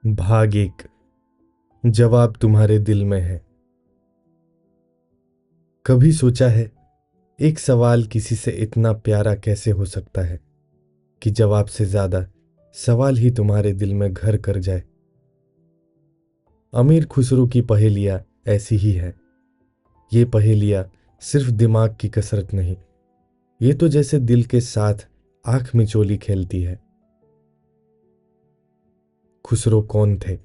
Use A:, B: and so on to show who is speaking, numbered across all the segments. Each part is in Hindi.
A: भाग एक। जवाब तुम्हारे दिल में है। कभी सोचा है एक सवाल किसी से इतना प्यारा कैसे हो सकता है कि जवाब से ज्यादा सवाल ही तुम्हारे दिल में घर कर जाए। अमीर खुसरो की पहेलियां ऐसी ही है। ये पहेलियां सिर्फ दिमाग की कसरत नहीं, ये तो जैसे दिल के साथ आंख मिचोली खेलती है। खुसरो कौन थे?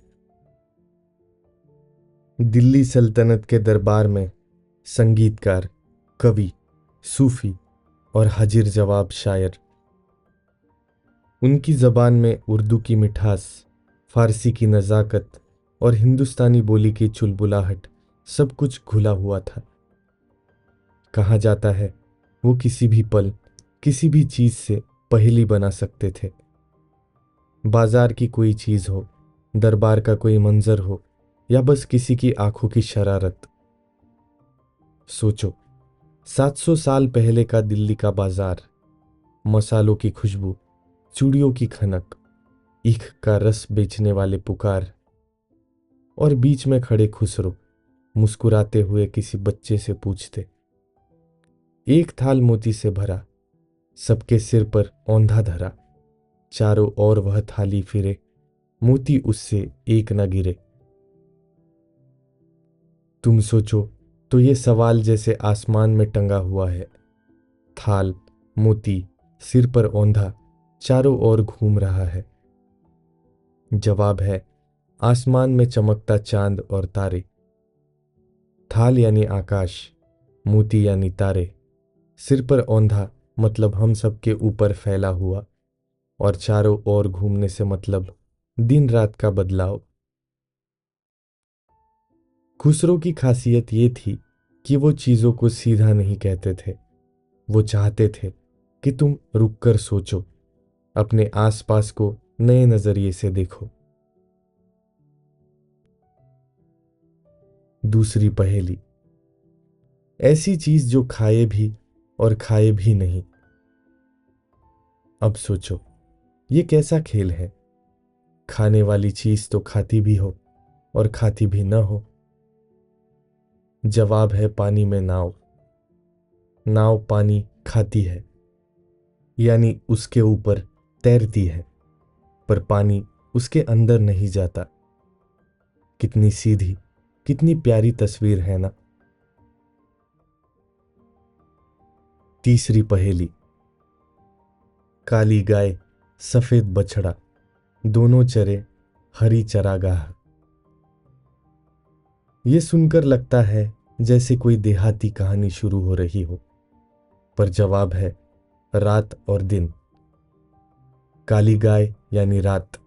A: दिल्ली सल्तनत के दरबार में संगीतकार, कवि, सूफी और हाजिर जवाब शायर। उनकी ज़बान में उर्दू की मिठास, फारसी की नज़ाकत और हिंदुस्तानी बोली की चुलबुलाहट सब कुछ घुला हुआ था। कहा जाता है वो किसी भी पल, किसी भी चीज़ से पहेली बना सकते थे। बाजार की कोई चीज़ हो, दरबार का कोई मंजर हो या बस किसी की आंखों की शरारत। सोचो, 700 साल पहले का दिल्ली का बाजार, मसालों की खुशबू, चूड़ियों की खनक, ईख का रस बेचने वाले पुकार, और बीच में खड़े खुसरो मुस्कुराते हुए किसी बच्चे से पूछते। एक थाल मोती से भरा, सबके सिर पर औंधा धरा, चारों ओर वह थाली फिरे, मोती उससे एक न गिरे। तुम सोचो तो ये सवाल जैसे आसमान में टंगा हुआ है। थाल, मोती, सिर पर औंधा, चारों ओर घूम रहा है। जवाब है आसमान में चमकता चांद और तारे। थाल यानी आकाश, मोती यानी तारे, सिर पर औंधा मतलब हम सबके ऊपर फैला हुआ, और चारों ओर घूमने से मतलब दिन रात का बदलाव। खुसरो की खासियत ये थी कि वो चीजों को सीधा नहीं कहते थे। वो चाहते थे कि तुम रुककर सोचो, अपने आसपास को नए नजरिए से देखो। दूसरी पहेली। ऐसी चीज जो खाए भी और खाए भी नहीं। अब सोचो, ये कैसा खेल है? खाने वाली चीज तो खाती भी हो और खाती भी न हो। जवाब है पानी में नाव। नाव पानी खाती है, यानी उसके ऊपर तैरती है, पर पानी उसके अंदर नहीं जाता। कितनी सीधी, कितनी प्यारी तस्वीर है ना। तीसरी पहेली। काली गाय, सफेद बछड़ा, दोनों चरे हरी चरागाह। ये सुनकर लगता है जैसे कोई देहाती कहानी शुरू हो रही हो, पर जवाब है रात और दिन। काली गाय यानी रात,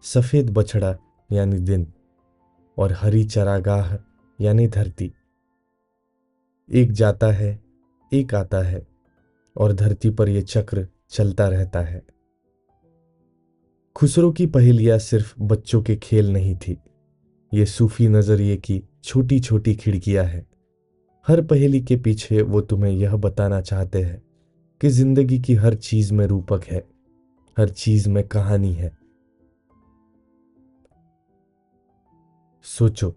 A: सफेद बछड़ा यानी दिन, और हरी चरागाह यानी धरती। एक जाता है, एक आता है, और धरती पर यह चक्र चलता रहता है। खुसरो की पहेलियां सिर्फ बच्चों के खेल नहीं थी, ये सूफी नजरिए की छोटी छोटी खिड़कियां हैं। हर पहेली के पीछे वो तुम्हें यह बताना चाहते हैं कि जिंदगी की हर चीज में रूपक है, हर चीज में कहानी है। सोचो,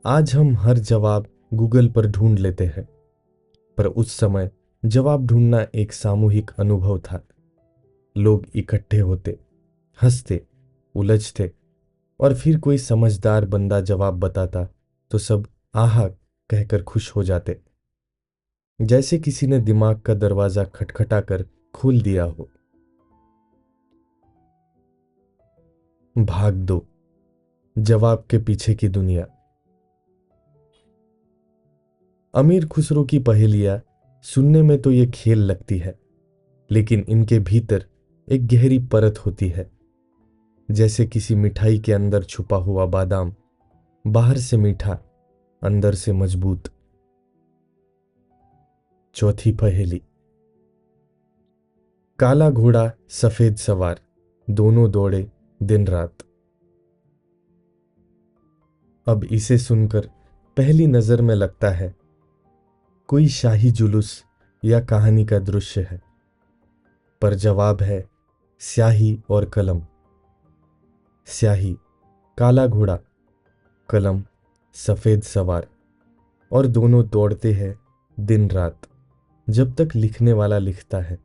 A: आज हम हर जवाब गूगल पर ढूंढ लेते हैं, पर उस समय जवाब ढूंढना एक सामूहिक अनुभव था। लोग इकट्ठे होते, हंसते, उलझते, और फिर कोई समझदार बंदा जवाब बताता तो सब आहा कहकर खुश हो जाते, जैसे किसी ने दिमाग का दरवाजा खटखटा कर खोल दिया हो। भाग दो। जवाब के पीछे की दुनिया। अमीर खुसरो की पहेलियां सुनने में तो ये खेल लगती है, लेकिन इनके भीतर एक गहरी परत होती है, जैसे किसी मिठाई के अंदर छुपा हुआ बादाम, बाहर से मीठा, अंदर से मजबूत। चौथी पहेली। काला घोड़ा, सफेद सवार, दोनों दौड़े दिन रात। अब इसे सुनकर पहली नजर में लगता है कोई शाही जुलूस या कहानी का दृश्य है, पर जवाब है स्याही और कलम। स्याही काला घोड़ा, कलम, सफेद सवार, और दोनों दौड़ते हैं दिन रात जब तक लिखने वाला लिखता है।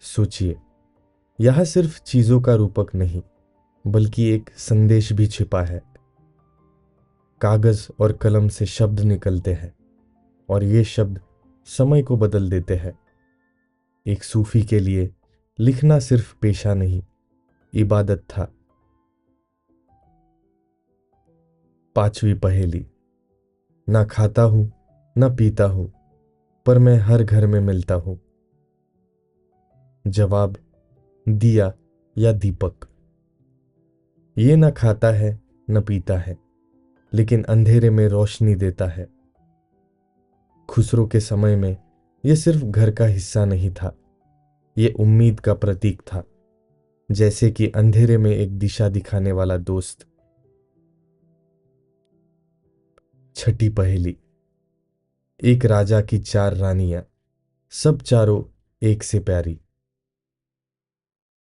A: सोचिए, यह सिर्फ चीजों का रूपक नहीं बल्कि एक संदेश भी छिपा है। कागज और कलम से शब्द निकलते हैं और ये शब्द समय को बदल देते हैं। एक सूफी के लिए लिखना सिर्फ पेशा नहीं, इबादत था। 5वीं पहेली। ना खाता हूं, ना पीता हूं, पर मैं हर घर में मिलता हूं। जवाब, दिया या दीपक। ये ना खाता है न पीता है, लेकिन अंधेरे में रोशनी देता है। खुसरो के समय में यह सिर्फ घर का हिस्सा नहीं था, ये उम्मीद का प्रतीक था, जैसे कि अंधेरे में एक दिशा दिखाने वाला दोस्त। 6ठी पहेली। एक राजा की 4 रानियां, सब चारों एक से प्यारी।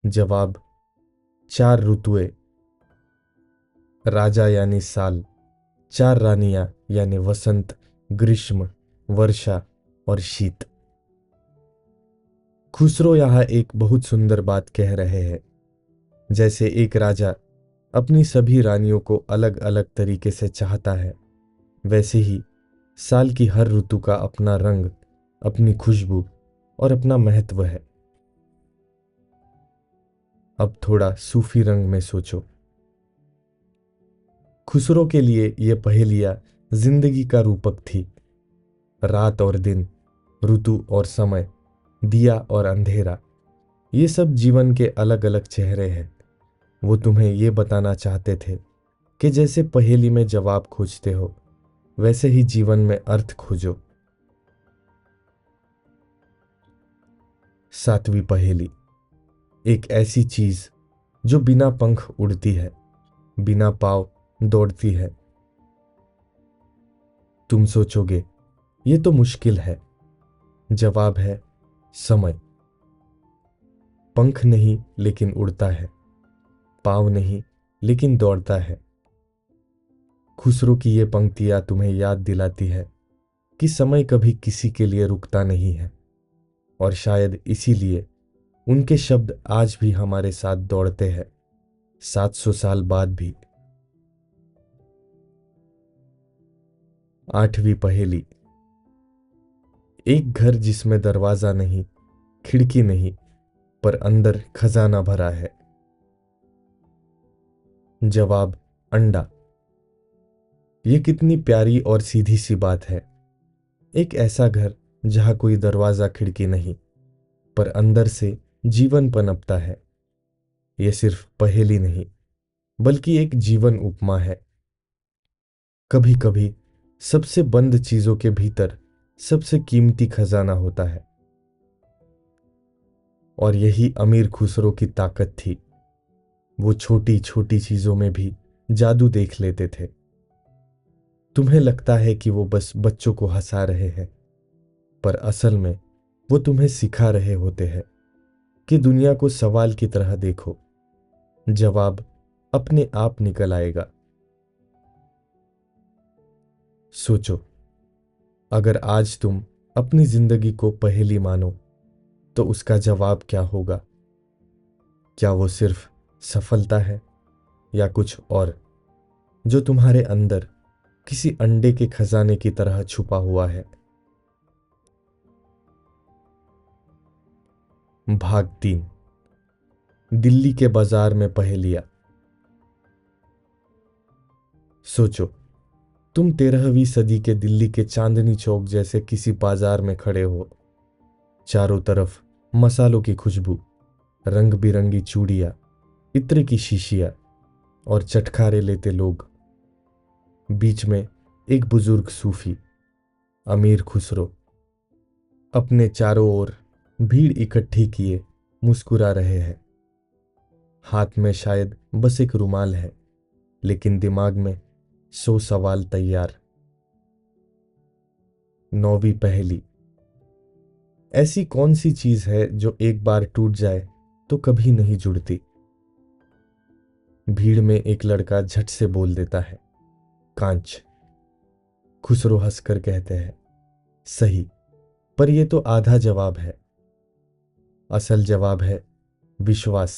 A: जवाब, 4 ऋतुएं। राजा यानी साल, 4 रानियां यानी वसंत, ग्रीष्म, वर्षा और शीत। खुसरो यहां एक बहुत सुंदर बात कह रहे हैं। जैसे एक राजा अपनी सभी रानियों को अलग अलग तरीके से चाहता है, वैसे ही साल की हर ऋतु का अपना रंग, अपनी खुशबू और अपना महत्व है। अब थोड़ा सूफी रंग में सोचो। खुसरो के लिए ये पहेलियां जिंदगी का रूपक थी। रात और दिन, ऋतु और समय, दिया और अंधेरा, ये सब जीवन के अलग अलग चेहरे हैं। वो तुम्हें ये बताना चाहते थे कि जैसे पहेली में जवाब खोजते हो, वैसे ही जीवन में अर्थ खोजो। 7वीं पहेली। एक ऐसी चीज जो बिना पंख उड़ती है, बिना पाँव दौड़ती है। तुम सोचोगे ये तो मुश्किल है। जवाब है समय। पंख नहीं लेकिन उड़ता है, पाँव नहीं लेकिन दौड़ता है। खुसरो की ये पंक्तियां तुम्हें याद दिलाती है कि समय कभी किसी के लिए रुकता नहीं है, और शायद इसीलिए उनके शब्द आज भी हमारे साथ दौड़ते हैं, 700 साल बाद भी। 8वीं पहेली। एक घर जिसमें दरवाजा नहीं, खिड़की नहीं, पर अंदर खजाना भरा है। जवाब, अंडा। ये कितनी प्यारी और सीधी सी बात है। एक ऐसा घर जहां कोई दरवाजा खिड़की नहीं, पर अंदर से जीवन पनपता है। यह सिर्फ पहेली नहीं बल्कि एक जीवन उपमा है। कभी कभी सबसे बंद चीजों के भीतर सबसे कीमती खजाना होता है, और यही अमीर खुसरो की ताकत थी। वो छोटी छोटी चीजों में भी जादू देख लेते थे। तुम्हें लगता है कि वो बस बच्चों को हंसा रहे हैं, पर असल में वो तुम्हें सिखा रहे होते हैं कि दुनिया को सवाल की तरह देखो, जवाब अपने आप निकल आएगा। सोचो, अगर आज तुम अपनी जिंदगी को पहेली मानो तो उसका जवाब क्या होगा? क्या वो सिर्फ सफलता है या कुछ और, जो तुम्हारे अंदर किसी अंडे के खजाने की तरह छुपा हुआ है? भाग 3। दिल्ली के बाजार में पहेलियां। सोचो, तुम 13वीं सदी के दिल्ली के चांदनी चौक जैसे किसी बाजार में खड़े हो। चारों तरफ मसालों की खुशबू, रंग बिरंगी चूड़ियां, इत्र की शीशियां और चटखारे लेते लोग। बीच में एक बुजुर्ग सूफी, अमीर खुसरो, अपने चारों ओर भीड़ इकट्ठी किए मुस्कुरा रहे हैं। हाथ में शायद बस एक रुमाल है, लेकिन दिमाग में 100 सवाल तैयार। 9वीं पहेली। ऐसी कौन सी चीज है जो एक बार टूट जाए तो कभी नहीं जुड़ती? भीड़ में एक लड़का झट से बोल देता है, कांच। खुसरो हंसकर कहते हैं, सही, पर यह तो आधा जवाब है। असल जवाब है विश्वास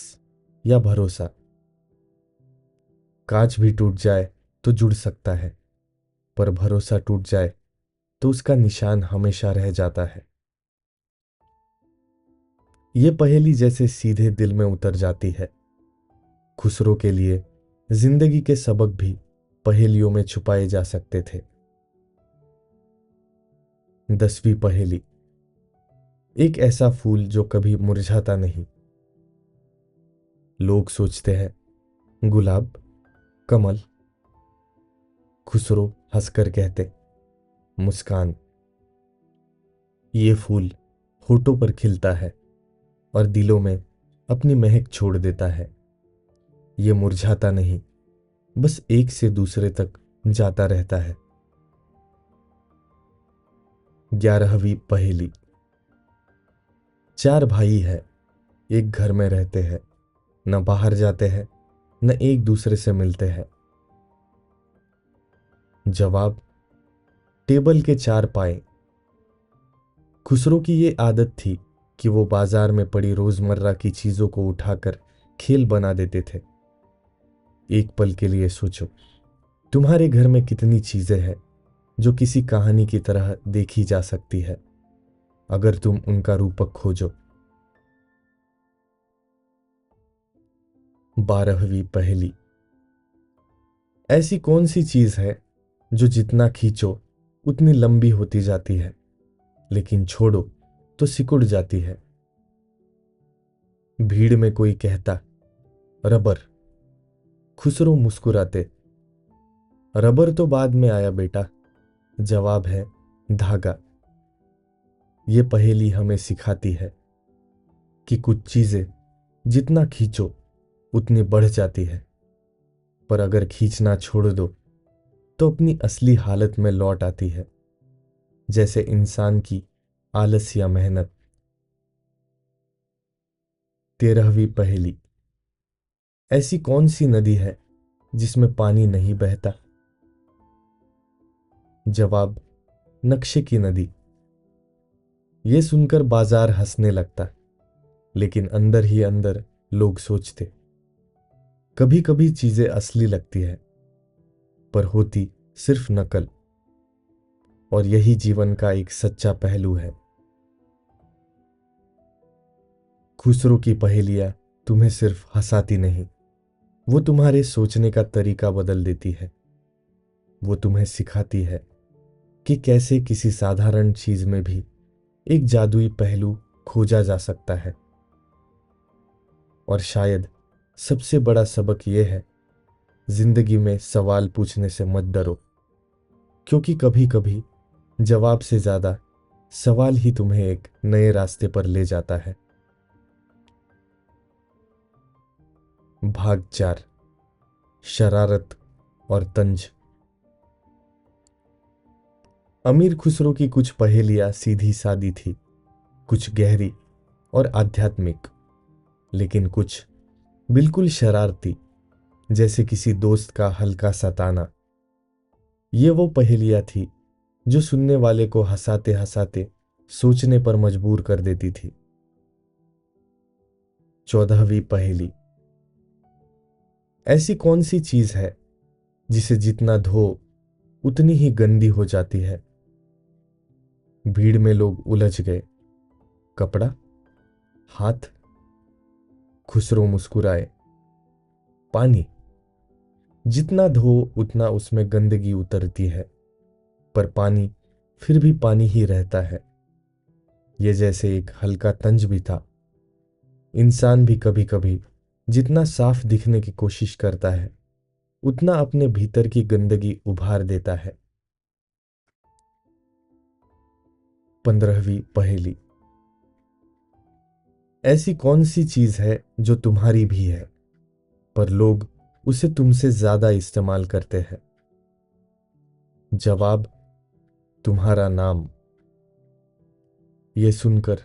A: या भरोसा। कांच भी टूट जाए तो जुड़ सकता है, पर भरोसा टूट जाए तो उसका निशान हमेशा रह जाता है। ये पहेली जैसे सीधे दिल में उतर जाती है। खुसरो के लिए जिंदगी के सबक भी पहेलियों में छुपाए जा सकते थे। 10वीं पहेली। एक ऐसा फूल जो कभी मुरझाता नहीं। लोग सोचते हैं गुलाब, कमल। खुसरो हंसकर कहते, मुस्कान। ये फूल होठों पर खिलता है और दिलों में अपनी महक छोड़ देता है। ये मुरझाता नहीं, बस एक से दूसरे तक जाता रहता है। 11वीं पहेली। 4 भाई है, एक घर में रहते हैं, न बाहर जाते हैं, न एक दूसरे से मिलते हैं। जवाब, टेबल के 4 पाए। खुसरो की ये आदत थी कि वो बाजार में पड़ी रोजमर्रा की चीजों को उठाकर खेल बना देते थे। एक पल के लिए सोचो, तुम्हारे घर में कितनी चीजें हैं जो किसी कहानी की तरह देखी जा सकती है अगर तुम उनका रूपक खोजो। 12वीं पहेली। ऐसी कौन सी चीज है जो जितना खींचो उतनी लंबी होती जाती है, लेकिन छोड़ो तो सिकुड़ जाती है। भीड़ में कोई कहता, रबर। खुसरो मुस्कुराते, रबर तो बाद में आया बेटा, जवाब है धागा। ये पहेली हमें सिखाती है कि कुछ चीजें जितना खींचो उतनी बढ़ जाती है, पर अगर खींचना छोड़ दो तो अपनी असली हालत में लौट आती है, जैसे इंसान की आलस या मेहनत। 13वीं पहेली। ऐसी कौन सी नदी है जिसमें पानी नहीं बहता? जवाब, नक्शे की नदी। ये सुनकर बाजार हंसने लगता, लेकिन अंदर ही अंदर लोग सोचते, कभी कभी चीजें असली लगती है पर होती सिर्फ नकल। और यही जीवन का एक सच्चा पहलू है। खुसरो की पहेलियां तुम्हें सिर्फ हंसाती नहीं, वो तुम्हारे सोचने का तरीका बदल देती है। वो तुम्हें सिखाती है कि कैसे किसी साधारण चीज में भी एक जादुई पहलू खोजा जा सकता है। और शायद सबसे बड़ा सबक यह है, जिंदगी में सवाल पूछने से मत डरो, क्योंकि कभी कभी जवाब से ज्यादा सवाल ही तुम्हें एक नए रास्ते पर ले जाता है। भाग 4, शरारत और तंज। अमीर खुसरो की कुछ पहेलियां सीधी सादी थी, कुछ गहरी और आध्यात्मिक, लेकिन कुछ बिल्कुल शरारती, जैसे किसी दोस्त का हल्का सताना। ये वो पहेलियां थी जो सुनने वाले को हंसाते हंसाते सोचने पर मजबूर कर देती थी। 14वीं पहेली। ऐसी कौन सी चीज है जिसे जितना धो उतनी ही गंदी हो जाती है? भीड़ में लोग उलझ गए, कपड़ा, हाथ। खुसरो मुस्कुराए, पानी। जितना धो उतना उसमें गंदगी उतरती है, पर पानी फिर भी पानी ही रहता है। यह जैसे एक हल्का तंज भी था। इंसान भी कभी कभी जितना साफ दिखने की कोशिश करता है उतना अपने भीतर की गंदगी उभार देता है। 15वीं पहेली। ऐसी कौन सी चीज है जो तुम्हारी भी है पर लोग उसे तुमसे ज्यादा इस्तेमाल करते हैं? जवाब, तुम्हारा नाम। यह सुनकर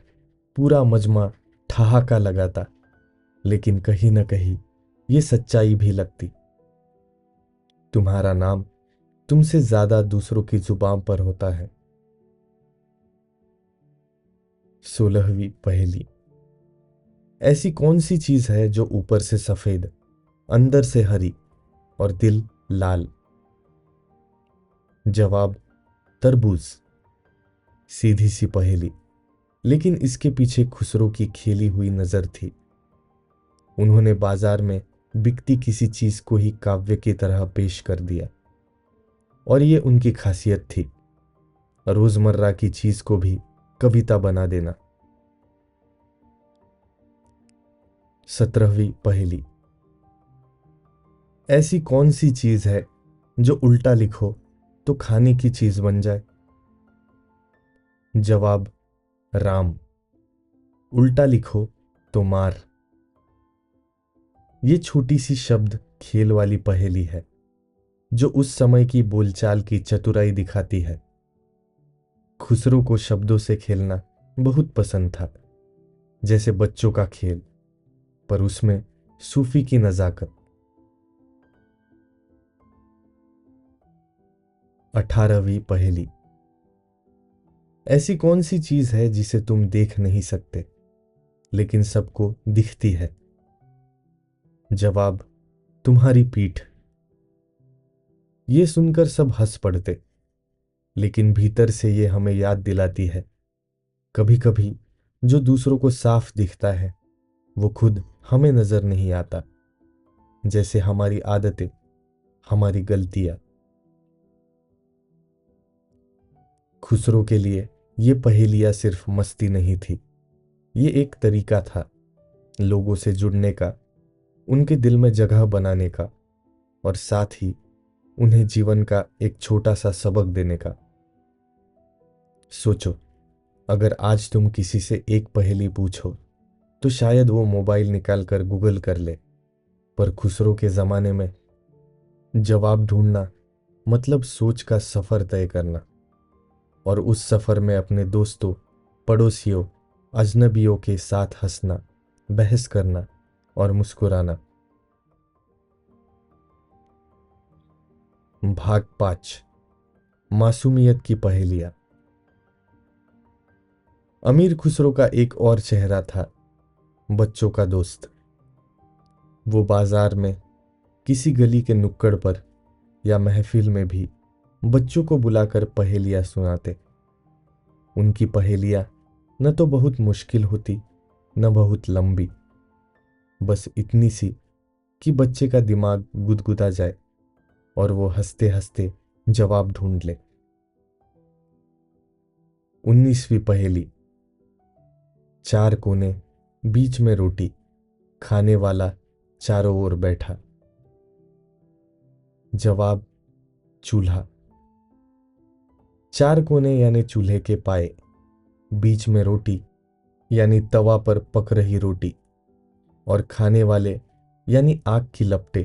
A: पूरा मजमा ठहाका लगाता, लेकिन कहीं ना कहीं ये सच्चाई भी लगती। तुम्हारा नाम तुमसे ज्यादा दूसरों की जुबान पर होता है। 16वीं पहेली। ऐसी कौन सी चीज है जो ऊपर से सफेद, अंदर से हरी और दिल लाल? जवाब, तरबूज। सीधी सी पहेली, लेकिन इसके पीछे खुसरो की खेली हुई नजर थी। उन्होंने बाजार में बिकती किसी चीज को ही काव्य की तरह पेश कर दिया, और ये उनकी खासियत थी, रोजमर्रा की चीज को भी कविता बना देना। 17वीं पहेली। ऐसी कौन सी चीज है जो उल्टा लिखो तो खाने की चीज बन जाए? जवाब, राम। उल्टा लिखो तो मार। ये छोटी सी शब्द खेल वाली पहेली है, जो उस समय की बोलचाल की चतुराई दिखाती है। खुसरो को शब्दों से खेलना बहुत पसंद था, जैसे बच्चों का खेल, पर उसमें सूफी की नजाकत। 18वीं पहेली। ऐसी कौन सी चीज है जिसे तुम देख नहीं सकते लेकिन सबको दिखती है? जवाब, तुम्हारी पीठ। ये सुनकर सब हंस पड़ते, लेकिन भीतर से ये हमें याद दिलाती है, कभी कभी जो दूसरों को साफ दिखता है वो खुद हमें नजर नहीं आता, जैसे हमारी आदतें, हमारी गलतियां। खुसरो के लिए ये पहेलियां सिर्फ मस्ती नहीं थी, ये एक तरीका था लोगों से जुड़ने का, उनके दिल में जगह बनाने का, और साथ ही उन्हें जीवन का एक छोटा सा सबक देने का। सोचो, अगर आज तुम किसी से एक पहेली पूछो तो शायद वो मोबाइल निकालकर गूगल कर ले, पर खुसरो के जमाने में जवाब ढूंढना मतलब सोच का सफर तय करना, और उस सफर में अपने दोस्तों, पड़ोसियों, अजनबियों के साथ हंसना, बहस करना और मुस्कुराना। भाग 5, मासूमियत की पहेलियां। अमीर खुसरो का एक और चेहरा था, बच्चों का दोस्त। वो बाजार में, किसी गली के नुक्कड़ पर या महफिल में भी बच्चों को बुलाकर पहेलियां सुनाते। उनकी पहेलियां न तो बहुत मुश्किल होती, न बहुत लंबी, बस इतनी सी कि बच्चे का दिमाग गुदगुदा जाए और वो हंसते हंसते जवाब ढूंढ ले। 19वीं पहेली। चार कोने, बीच में रोटी, खाने वाला चारों ओर बैठा। जवाब, चूल्हा। चार कोने यानी चूल्हे के पाए, बीच में रोटी यानी तवा पर पक रही रोटी, और खाने वाले यानी आग की लपटें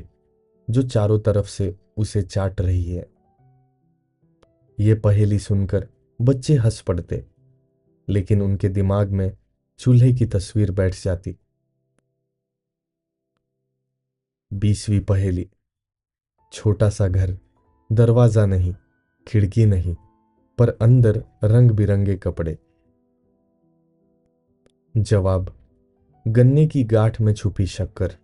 A: जो चारों तरफ से उसे चाट रही है। ये पहेली सुनकर बच्चे हंस पड़ते, लेकिन उनके दिमाग में चूल्हे की तस्वीर बैठ जाती। 20वीं पहेली। छोटा सा घर, दरवाजा नहीं, खिड़की नहीं, पर अंदर रंग बिरंगे कपड़े। जवाब, गन्ने की गांठ में छुपी शक्कर।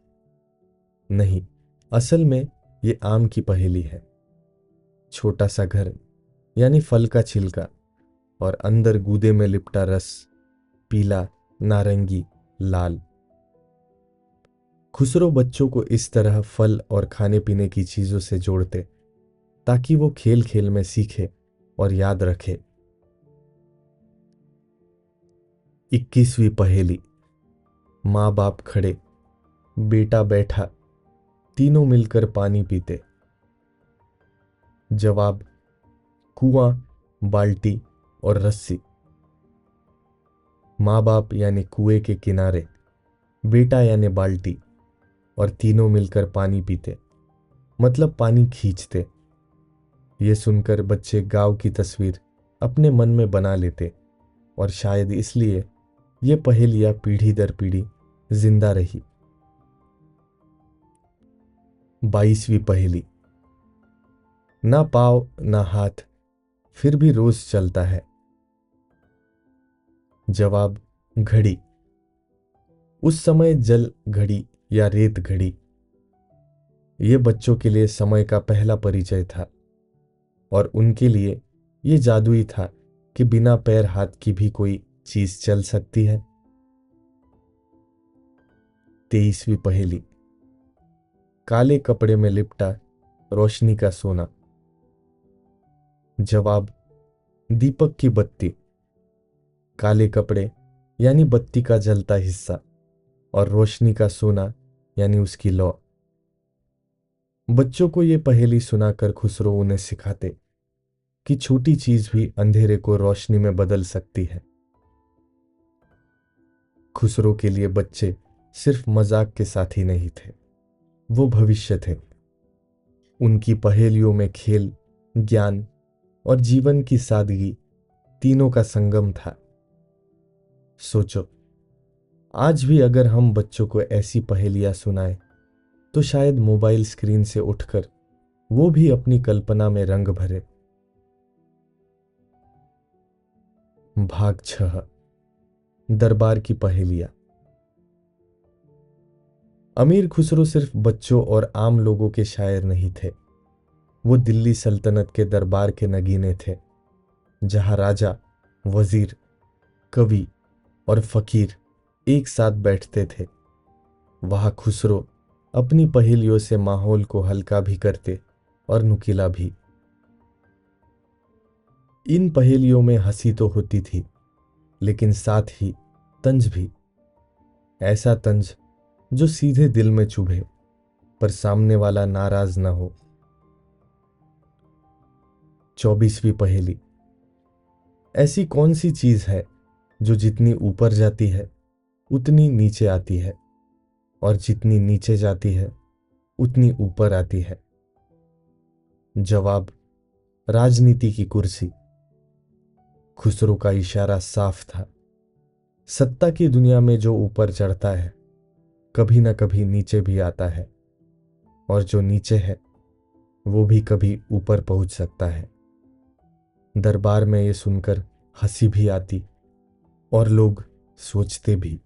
A: नहीं, असल में ये आम की पहेली है। छोटा सा घर यानी फल का छिलका, और अंदर गूदे में लिपटा रस, पीला, नारंगी, लाल। खुसरो बच्चों को इस तरह फल और खाने पीने की चीजों से जोड़ते, ताकि वो खेल खेल में सीखे और याद रखे। 21वीं पहेली। माँ बाप खड़े, बेटा बैठा, तीनों मिलकर पानी पीते। जवाब, कुआं, बाल्टी और रस्सी। माँ बाप यानी कुएं के किनारे, बेटा यानी बाल्टी, और तीनों मिलकर पानी पीते, मतलब पानी खींचते। ये सुनकर बच्चे गांव की तस्वीर अपने मन में बना लेते, और शायद इसलिए ये पहेलियां पीढ़ी दर पीढ़ी जिंदा रही। 22वीं पहेली। ना पाँव ना हाथ, फिर भी रोज चलता है। जवाब घड़ी। उस समय जल घड़ी या रेत घड़ी, ये बच्चों के लिए समय का पहला परिचय था और उनके लिए ये जादुई था कि बिना पैर हाथ की भी कोई चीज चल सकती है। 23वीं पहेली। काले कपड़े में लिपटा रोशनी का सोना। जवाब दीपक की बत्ती। काले कपड़े यानी बत्ती का जलता हिस्सा और रोशनी का सोना यानी उसकी लौ। बच्चों को ये पहेली सुनाकर खुसरो उन्हें सिखाते कि छोटी चीज भी अंधेरे को रोशनी में बदल सकती है। खुसरो के लिए बच्चे सिर्फ मजाक के साथी नहीं थे, वो भविष्य थे। उनकी पहेलियों में खेल, ज्ञान और जीवन की सादगी तीनों का संगम था। सोचो, आज भी अगर हम बच्चों को ऐसी पहेलियां सुनाएं तो शायद मोबाइल स्क्रीन से उठकर वो भी अपनी कल्पना में रंग भरे। भाग 6। दरबार की पहेलियां। अमीर खुसरो सिर्फ बच्चों और आम लोगों के शायर नहीं थे, वो दिल्ली सल्तनत के दरबार के नगीने थे, जहां राजा, वजीर, कवि और फकीर एक साथ बैठते थे। वहां खुसरो अपनी पहेलियों से माहौल को हल्का भी करते और नुकीला भी। इन पहेलियों में हंसी तो होती थी, लेकिन साथ ही तंज भी। ऐसा तंज जो सीधे दिल में चुभे पर सामने वाला नाराज ना हो। 24वीं पहेली। ऐसी कौन सी चीज है जो जितनी ऊपर जाती है उतनी नीचे आती है और जितनी नीचे जाती है उतनी ऊपर आती है? जवाब राजनीति की कुर्सी। खुसरो का इशारा साफ था। सत्ता की दुनिया में जो ऊपर चढ़ता है कभी ना कभी नीचे भी आता है, और जो नीचे है वो भी कभी ऊपर पहुंच सकता है। दरबार में ये सुनकर हंसी भी आती और लोग सोचते भी।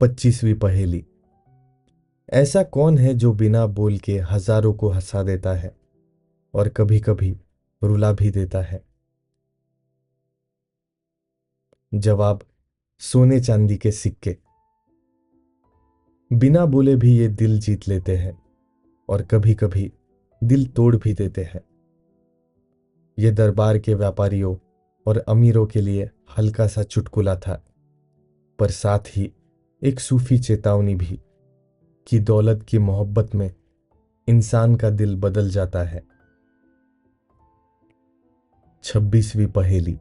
A: 25वीं पहेली। ऐसा कौन है जो बिना बोल के हजारों को हंसा देता है और कभी कभी रुला भी देता है? जवाब सोने चांदी के सिक्के। बिना बोले भी ये दिल जीत लेते हैं और कभी कभी दिल तोड़ भी देते हैं। ये दरबार के व्यापारियों और अमीरों के लिए हल्का सा चुटकुला था, पर साथ ही एक सूफी चेतावनी भी कि दौलत की मोहब्बत में इंसान का दिल बदल जाता है। 26वीं पहेली।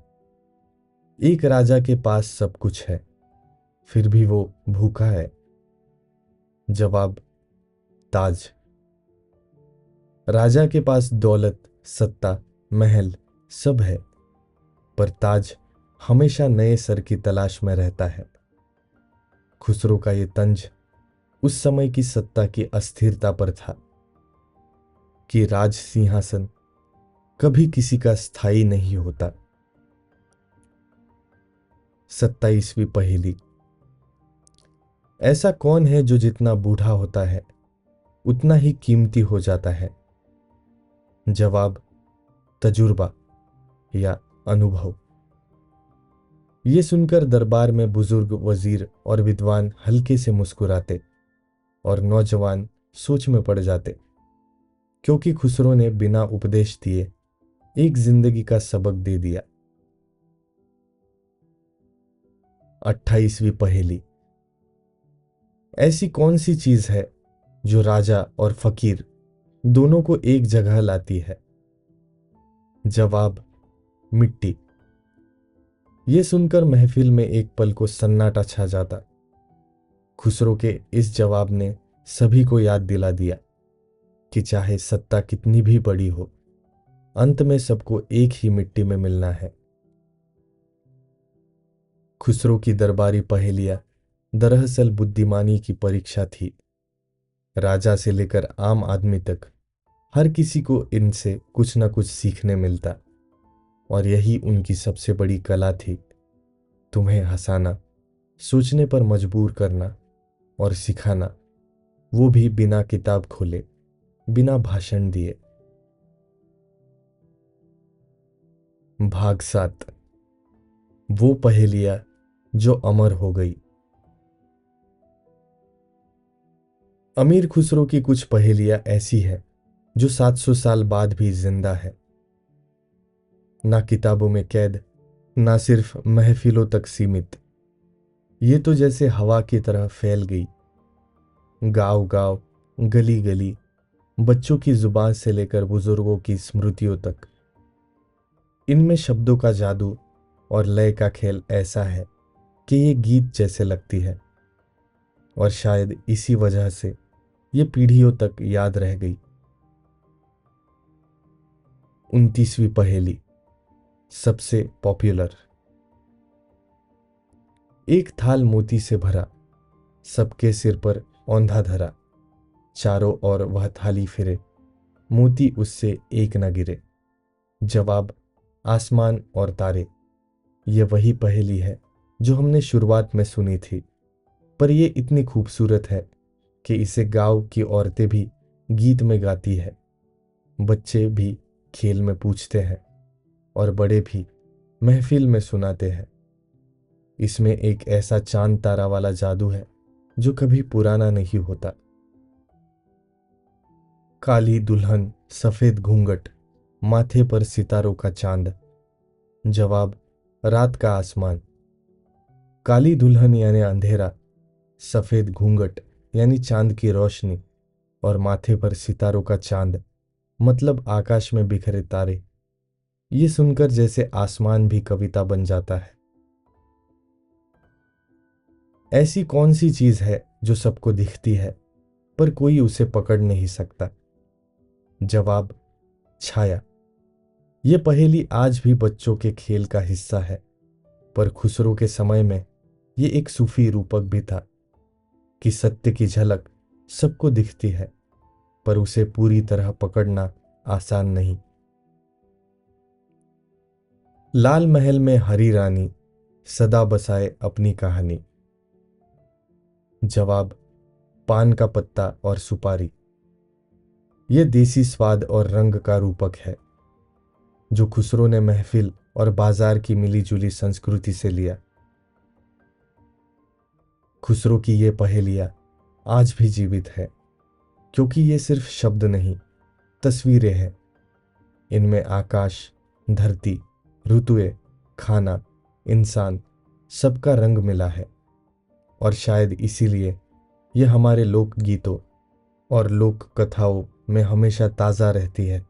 A: एक राजा के पास सब कुछ है, फिर भी वो भूखा है। जवाब ताज। राजा के पास दौलत, सत्ता, महल सब है, पर ताज हमेशा नए सर की तलाश में रहता है। खुसरो का ये तंज उस समय की सत्ता की अस्थिरता पर था कि राज सिंहासन कभी किसी का स्थायी नहीं होता। 27वीं पहेली। ऐसा कौन है जो जितना बूढ़ा होता है उतना ही कीमती हो जाता है? जवाब तजुर्बा या अनुभव। ये सुनकर दरबार में बुजुर्ग, वजीर और विद्वान हल्के से मुस्कुराते और नौजवान सोच में पड़ जाते, क्योंकि खुसरो ने बिना उपदेश दिए एक जिंदगी का सबक दे दिया। 28वीं पहेली। ऐसी कौन सी चीज है जो राजा और फकीर दोनों को एक जगह लाती है? जवाब मिट्टी। ये सुनकर महफिल में एक पल को सन्नाटा छा जाता। खुसरो के इस जवाब ने सभी को याद दिला दिया कि चाहे सत्ता कितनी भी बड़ी हो, अंत में सबको एक ही मिट्टी में मिलना है। खुसरो की दरबारी पहेलियां दरअसल बुद्धिमानी की परीक्षा थी। राजा से लेकर आम आदमी तक हर किसी को इनसे कुछ ना कुछ सीखने मिलता, और यही उनकी सबसे बड़ी कला थी, तुम्हें हंसाना, सोचने पर मजबूर करना और सिखाना, वो भी बिना किताब खोले, बिना भाषण दिए। भाग 7। वो पहेलियां जो अमर हो गई। अमीर खुसरो की कुछ पहेलियां ऐसी है जो 700 साल बाद भी जिंदा है। ना किताबों में कैद, ना सिर्फ महफिलों तक सीमित। ये तो जैसे हवा की तरह फैल गई, गांव गांव, गली गली, बच्चों की जुबान से लेकर बुजुर्गों की स्मृतियों तक। इनमें शब्दों का जादू और लय का खेल ऐसा है कि ये गीत जैसे लगती है, और शायद इसी वजह से ये पीढ़ियों तक याद रह गई। 29वीं पहेली, सबसे पॉपुलर। एक थाल मोती से भरा, सबके सिर पर औंधा धरा, चारों ओर वह थाली फिरे, मोती उससे एक न गिरे। जवाब, आसमान और तारे। ये वही पहेली है जो हमने शुरुआत में सुनी थी, पर ये इतनी खूबसूरत है कि इसे गांव की औरतें भी गीत में गाती है, बच्चे भी खेल में पूछते हैं, और बड़े भी महफिल में सुनाते हैं। इसमें एक ऐसा चांद तारा वाला जादू है जो कभी पुराना नहीं होता। काली दुल्हन, सफेद घूंघट, माथे पर सितारों का चांद। जवाब, रात का आसमान। काली दुल्हन यानी अंधेरा, सफेद घूंघट यानी चांद की रोशनी, और माथे पर सितारों का चांद मतलब आकाश में बिखरे तारे। ये सुनकर जैसे आसमान भी कविता बन जाता है। ऐसी कौन सी चीज है जो सबको दिखती है पर कोई उसे पकड़ नहीं सकता? जवाब, छाया। ये पहेली आज भी बच्चों के खेल का हिस्सा है, पर खुसरो के समय में ये एक सूफी रूपक भी था कि सत्य की झलक सबको दिखती है, पर उसे पूरी तरह पकड़ना आसान नहीं। लाल महल में हरी रानी, सदा बसाए अपनी कहानी। जवाब, पान का पत्ता और सुपारी। ये देसी स्वाद और रंग का रूपक है जो खुसरो ने महफिल और बाजार की मिलीजुली संस्कृति से लिया। खुसरो की ये पहेलियां आज भी जीवित है, क्योंकि ये सिर्फ शब्द नहीं, तस्वीरें हैं। इनमें आकाश, धरती, ऋतुएं, खाना, इंसान, सबका रंग मिला है, और शायद इसीलिए ये हमारे लोक गीतों और लोक कथाओं में हमेशा ताज़ा रहती है।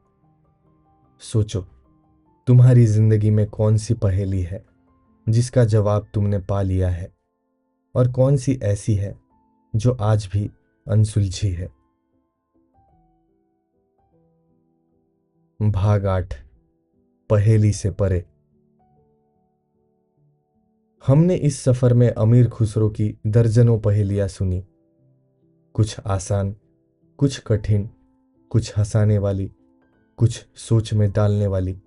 A: सोचो, तुम्हारी जिंदगी में कौन सी पहेली है जिसका जवाब तुमने पा लिया है, और कौन सी ऐसी है जो आज भी अनसुलझी है? भाग 8, पहेली से परे। हमने इस सफर में अमीर खुसरो की दर्जनों पहेलियां सुनी, कुछ आसान, कुछ कठिन, कुछ हंसाने वाली, कुछ सोच में डालने वाली।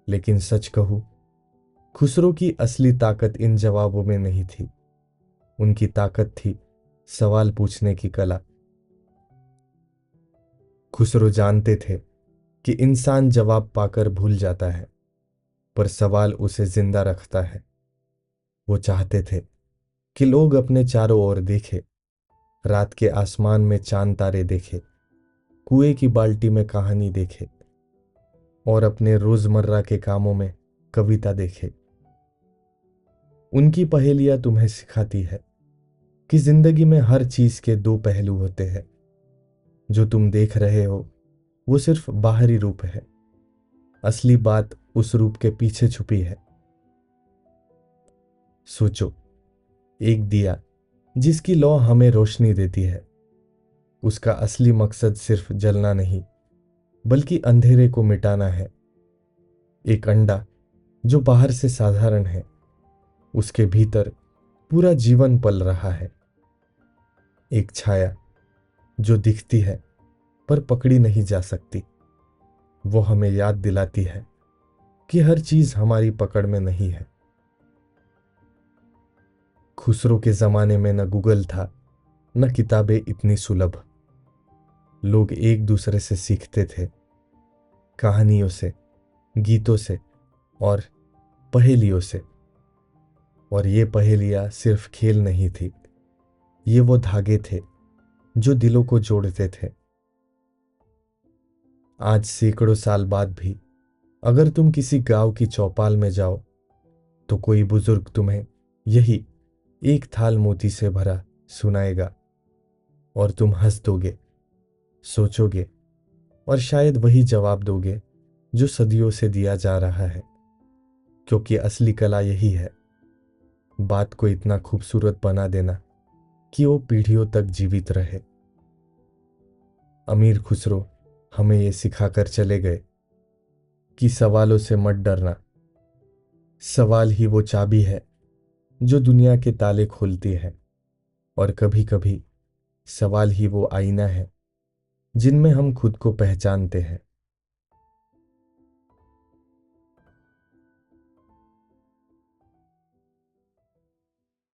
A: लेकिन सच कहूं, खुसरो की असली ताकत इन जवाबों में नहीं थी। उनकी ताकत थी सवाल पूछने की कला। खुसरो जानते थे कि इंसान जवाब पाकर भूल जाता है, पर सवाल उसे जिंदा रखता है। वो चाहते थे कि लोग अपने चारों ओर देखें, रात के आसमान में चांद तारे देखें, कुएं की बाल्टी में कहानी देखें, और अपने रोजमर्रा के कामों में कविता देखें। उनकी पहेलियां तुम्हें सिखाती है कि जिंदगी में हर चीज के दो पहलू होते हैं। जो तुम देख रहे हो वो सिर्फ बाहरी रूप है, असली बात उस रूप के पीछे छुपी है। सोचो, एक दिया जिसकी लौ हमें रोशनी देती है, उसका असली मकसद सिर्फ जलना नहीं, बल्कि अंधेरे को मिटाना है। एक अंडा जो बाहर से साधारण है, उसके भीतर पूरा जीवन पल रहा है। एक छाया जो दिखती है पर पकड़ी नहीं जा सकती। वो हमें याद दिलाती है कि हर चीज हमारी पकड़ में नहीं है। खुसरो के जमाने में न गूगल था, न किताबें इतनी सुलभ। लोग एक दूसरे से सीखते थे, कहानियों से, गीतों से और पहेलियों से। और ये पहेलियां सिर्फ खेल नहीं थी, ये वो धागे थे जो दिलों को जोड़ते थे। आज सैकड़ों साल बाद भी अगर तुम किसी गांव की चौपाल में जाओ तो कोई बुजुर्ग तुम्हें यही एक थाल मोती से भरा सुनाएगा, और तुम हंस दोगे, सोचोगे और शायद वही जवाब दोगे जो सदियों से दिया जा रहा है। क्योंकि असली कला यही है, बात को इतना खूबसूरत बना देना कि वो पीढ़ियों तक जीवित रहे। अमीर खुसरो हमें ये सिखाकर चले गए कि सवालों से मत डरना। सवाल ही वो चाबी है जो दुनिया के ताले खोलती है, और कभी कभी सवाल ही वो आईना है जिनमें हम खुद को पहचानते हैं।